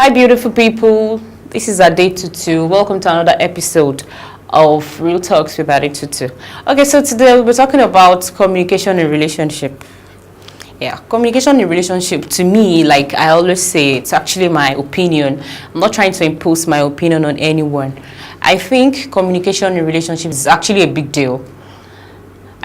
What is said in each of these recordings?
Hi, beautiful people. This is Adetutu. Welcome to another episode of Real Talks with Adetutu. Okay, so today we're talking about communication in relationship. Yeah, communication in relationship, to me, like I always say, it's actually my opinion. I'm not trying to impose my opinion on anyone. I think communication in relationship is actually a big deal.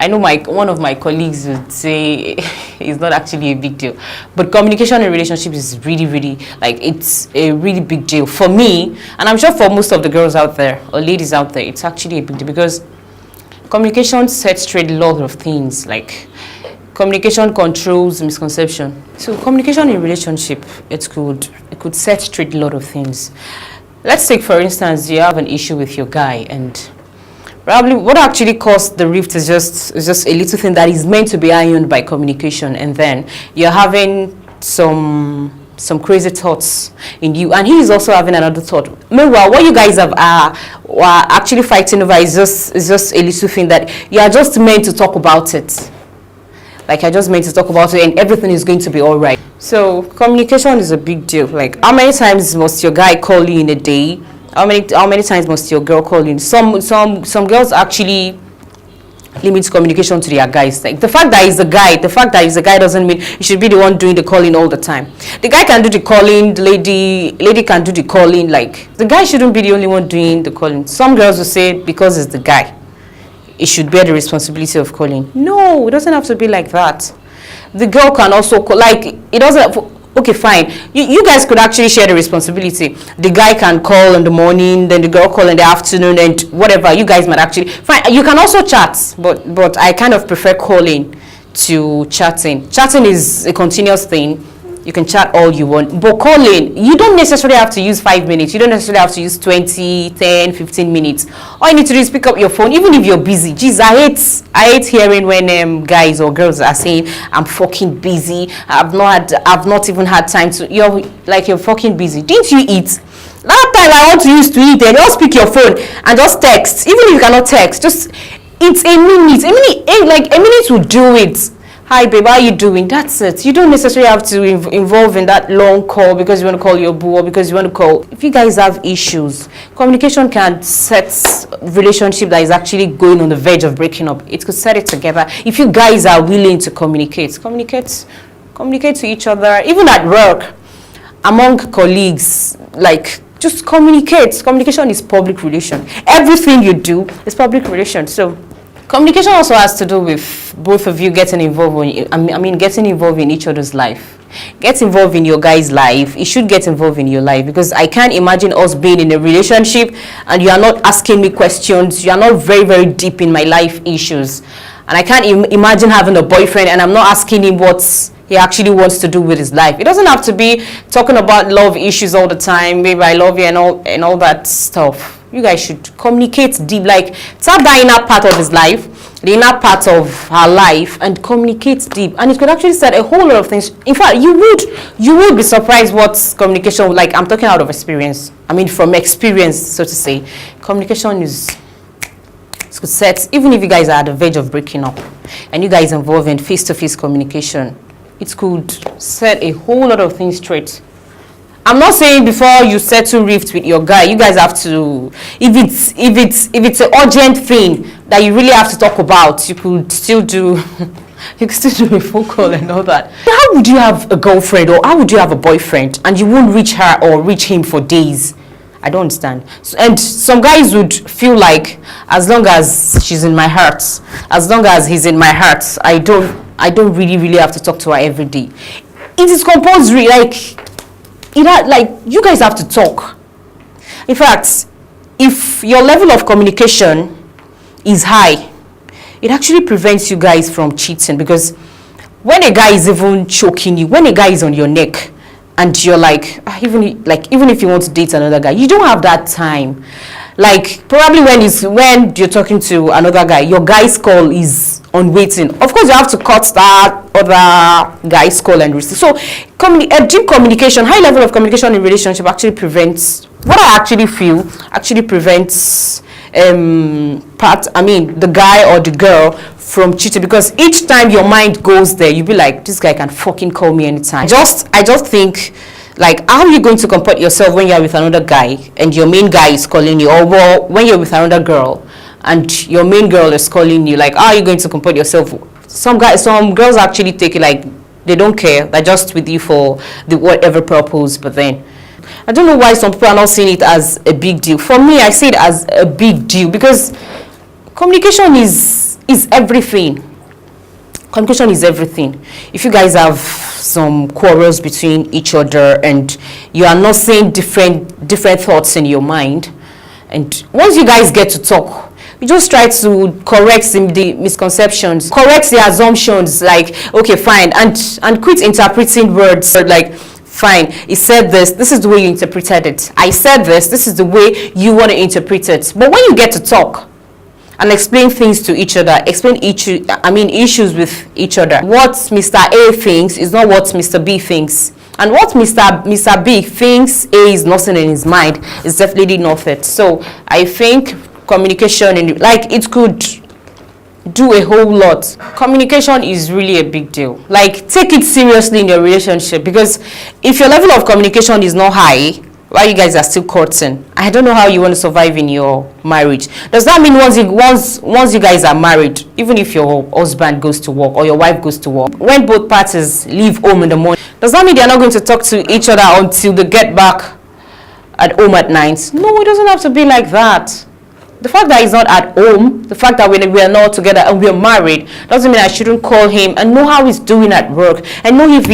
I know one of my colleagues would say it's not actually a big deal, but communication in relationship is really, like, it's a really big deal for me, and I'm sure for most of the girls out there or ladies out there, it's actually a big deal because communication sets straight a lot of things. Like, communication controls misconception. So communication in relationship, it could set straight a lot of things. Let's take, for instance, you have an issue with your guy, and probably what actually caused the rift is just a little thing that is meant to be ironed by communication, and then you're having some crazy thoughts in you, and he is also having another thought. Meanwhile, what you guys are actually fighting over is just a little thing that you are just meant to talk about it. Like, you're just meant to talk about it, and everything is going to be all right. So communication is a big deal. Like, how many times must your guy call you in a day? How many times must your girl call in? Some girls actually limit communication to their guys. Like, the fact that he's a guy doesn't mean you should be the one doing the calling all the time. The guy can do the calling, the lady can do the calling. Like, the guy shouldn't be the only one doing the calling. Some girls will say because it's the guy, it should bear the responsibility of calling. No, it doesn't have to be like that. The girl can also call. Like, it doesn't. Okay, fine. You guys could actually share the responsibility. The guy can call in the morning, then the girl call in the afternoon, and whatever. You guys might actually fine. You can also chat, but I kind of prefer calling to chatting. Chatting is a continuous thing. You can chat all you want, but calling, you don't necessarily have to use 5 minutes. You don't necessarily have to use 20, 10, 15 minutes. All you need to do is pick up your phone, even if you're busy. Jeez, I hate hearing when guys or girls are saying, I'm fucking busy. I've not even had time to. You're fucking busy. Didn't you eat? That time I want to use to eat, then just pick your phone and just text. Even if you cannot text, just it's a minute. A minute will do it. Hi babe, how are you doing? That's it. You don't necessarily have to involve in that long call because you want to call your boo or because you want to call. If you guys have issues, communication can set relationship that is actually going on the verge of breaking up. It could set it together. If you guys are willing to communicate to each other, even at work, among colleagues, like, just communicate. Communication is public relation. Everything you do is public relation. So communication also has to do with both of you getting involved getting involved in each other's life. Get involved in your guy's life. He should get involved in your life, because I can't imagine us being in a relationship and you are not asking me questions. You are not very deep in my life issues. And I can't imagine having a boyfriend and I'm not asking him what he actually wants to do with his life. It doesn't have to be talking about love issues all the time. Baby, I love you and all that stuff. You guys should communicate deep. Like, tap that inner part of his life, the inner part of her life, and communicate deep. And it could actually set a whole lot of things. In fact, you would be surprised what communication, like, I'm talking out of experience. From experience, so to say. Communication is could set, even if you guys are at the verge of breaking up and you guys involved in face-to-face communication, it could set a whole lot of things straight. I'm not saying before you settle rift with your guy, you guys have to, if it's an urgent thing that you really have to talk about, you could still do a phone call and all that. How would you have a girlfriend or how would you have a boyfriend and you won't reach her or reach him for days? I don't understand. And some guys would feel like, as long as she's in my heart, as long as he's in my heart, I don't really have to talk to her every day. It is compulsory. You guys have to talk. In fact, if your level of communication is high, it actually prevents you guys from cheating, because when a guy is even choking you, when a guy is on your neck, and you're even if you want to date another guy, you don't have that time. Like, probably when you're talking to another guy, your guy's call is on waiting. Of course, you have to cut that other guy's call and receive. So, a deep communication, high level of communication in relationship actually prevents, what I actually feel, prevents the guy or the girl from cheating, because each time your mind goes there, you'll be like, this guy can fucking call me anytime. I just think, Like, how are you going to comport yourself when you're with another guy and your main guy is calling you, or well, when you're with another girl and your main girl is calling you? Like, how are you going to comport yourself? Some girls actually take it like they don't care. They're just with you for the whatever purpose. But then, I don't know why some people are not seeing it as a big deal. For me, I see it as a big deal because communication is everything. Communication is everything. If you guys have some quarrels between each other and you are not saying different thoughts in your mind, and once you guys get to talk, you just try to correct the misconceptions, correct the assumptions, like, okay, fine, and quit interpreting words like, fine, he said this is the way you interpreted it. I said this is the way you want to interpret it. But when you get to talk and explain things to each other, issues with each other, what Mr. A thinks is not what Mr. B thinks. And what Mr. B thinks A is nothing in his mind is definitely not it. So I think communication, it could do a whole lot. Communication is really a big deal. Like, take it seriously in your relationship, because if your level of communication is not high while you guys are still courting, I don't know how you want to survive in your marriage. Does that mean once you guys are married, even if your husband goes to work or your wife goes to work, when both parties leave home in the morning, does that mean they're not going to talk to each other until they get back at home at night? No, it doesn't have to be like that. The fact that he's not at home, the fact that we are not together and we're married, doesn't mean I shouldn't call him and know how he's doing at work, and know if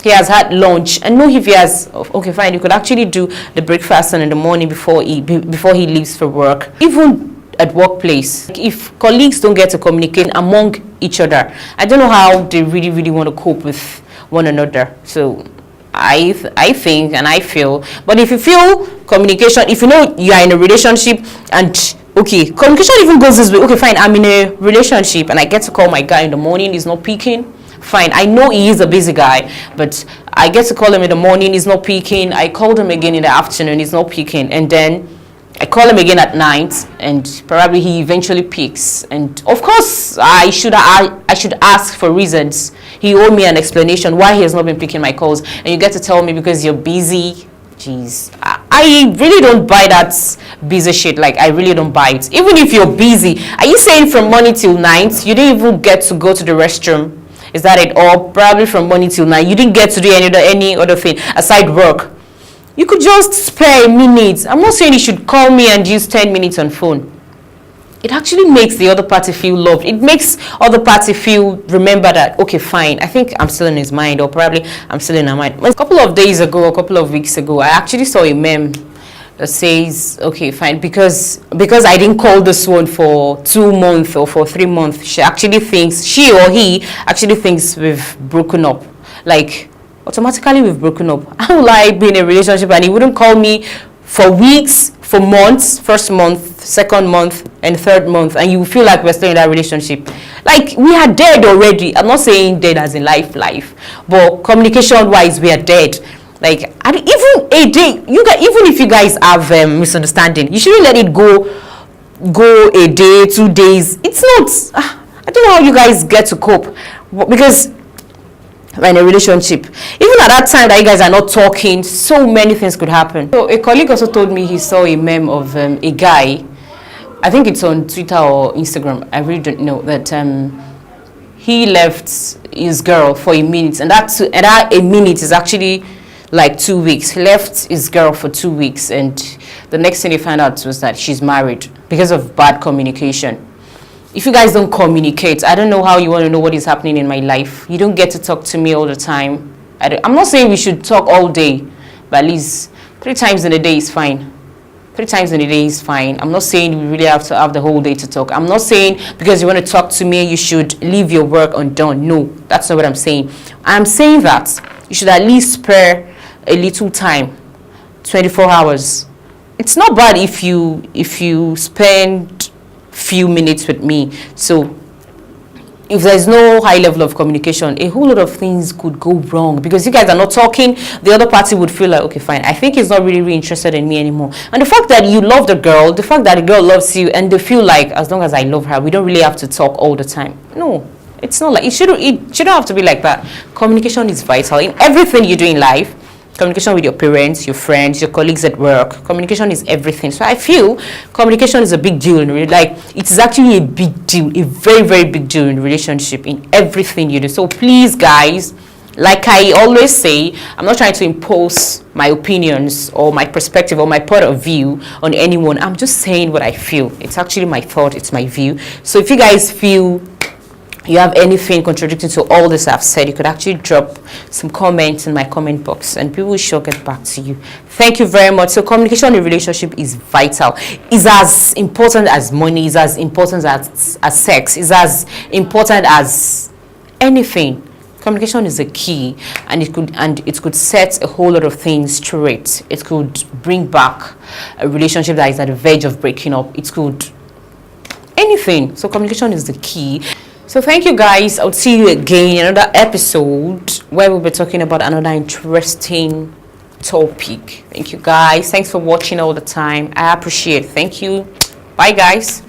he has had lunch, and know if he has, okay, fine, you could actually do the breakfast in the morning before he leaves for work. Even at workplace, if colleagues don't get to communicate among each other, I don't know how they really, really want to cope with one another. So I think and I feel, but if you feel communication, if you know you are in a relationship and okay, communication even goes this way, okay, fine, I'm in a relationship and I get to call my guy in the morning, he's not picking, fine, I know he is a busy guy, but I get to call him in the morning, he's not picking, I called him again in the afternoon, he's not picking, and then I call him again at night and probably he eventually picks, and of course I should ask for reasons. He owed me an explanation why he has not been picking my calls, and you get to tell me because you're busy. Jeez, I really don't buy that busy shit. Like, I really don't buy it. Even if you're busy, are you saying from morning till night you didn't even get to go to the restroom? Is that it? Or probably from morning till night you didn't get to do any other thing aside work? You could just spare a minute. I'm not saying you should call me and use 10 minutes on phone. It actually makes the other party feel loved. It makes other party feel, remember that, okay, fine, I think I'm still in his mind, or probably I'm still in her mind. A couple of days ago, a couple of weeks ago, I actually saw a meme that says, okay, fine, because I didn't call this one for 2 months or for 3 months, she or he actually thinks we've broken up. Like, automatically we've broken up. How will I be in a relationship and he wouldn't call me for weeks, for months, first month, second month, and third month, and you feel like we're still in that relationship? Like, we are dead already. I'm not saying dead as in life, but communication wise, we are dead. Like, even a day, even if you guys have misunderstanding, you shouldn't let it go a day, 2 days. It's not, I don't know how you guys get to cope, because we're in a relationship. Even at that time that you guys are not talking, so many things could happen. So a colleague also told me he saw a meme of a guy, I think it's on Twitter or Instagram, I really don't know, that he left his girl for a minute, and that a minute is actually like 2 weeks. He left his girl for 2 weeks, and the next thing he found out was that she's married because of bad communication. If you guys don't communicate, I don't know how you want to know what is happening in my life. You don't get to talk to me all the time. I'm not saying we should talk all day, but at least 3 times in a day is fine. 3 times in a day is fine. I'm not saying we really have to have the whole day to talk. I'm not saying because you want to talk to me, you should leave your work undone. No, that's not what I'm saying. I'm saying that you should at least spare a little time, 24 hours. It's not bad if you spend few minutes with me. So if there's no high level of communication, a whole lot of things could go wrong, because you guys are not talking. The other party would feel like, okay, fine, I think he's not really interested in me anymore. And the fact that you love the girl, the fact that the girl loves you, and they feel like, as long as I love her, we don't really have to talk all the time. No, it's not like it shouldn't have to be like that. Communication is vital in everything you do in life. communication with your parents, your friends, your colleagues at work. Communication is everything. So I feel communication is a big deal in like it is actually a big deal, a very, very big deal in relationship, in everything you do. So please, guys, like I always say, I'm not trying to impose my opinions or my perspective or my point of view on anyone. I'm just saying what I feel. It's actually my thought, it's my view. So if you guys feel you have anything contradicting to all this I've said, you could actually drop some comments in my comment box and people will sure get back to you. Thank you very much. So communication in a relationship is vital. It's as important as money, it's as important as sex, it's as important as anything. Communication is the key, and it could set a whole lot of things straight. It could bring back a relationship that is at the verge of breaking up. It could anything. So communication is the key. So thank you guys. I'll see you again in another episode where we'll be talking about another interesting topic. Thank you guys. Thanks for watching all the time. I appreciate it. Thank you. Bye guys.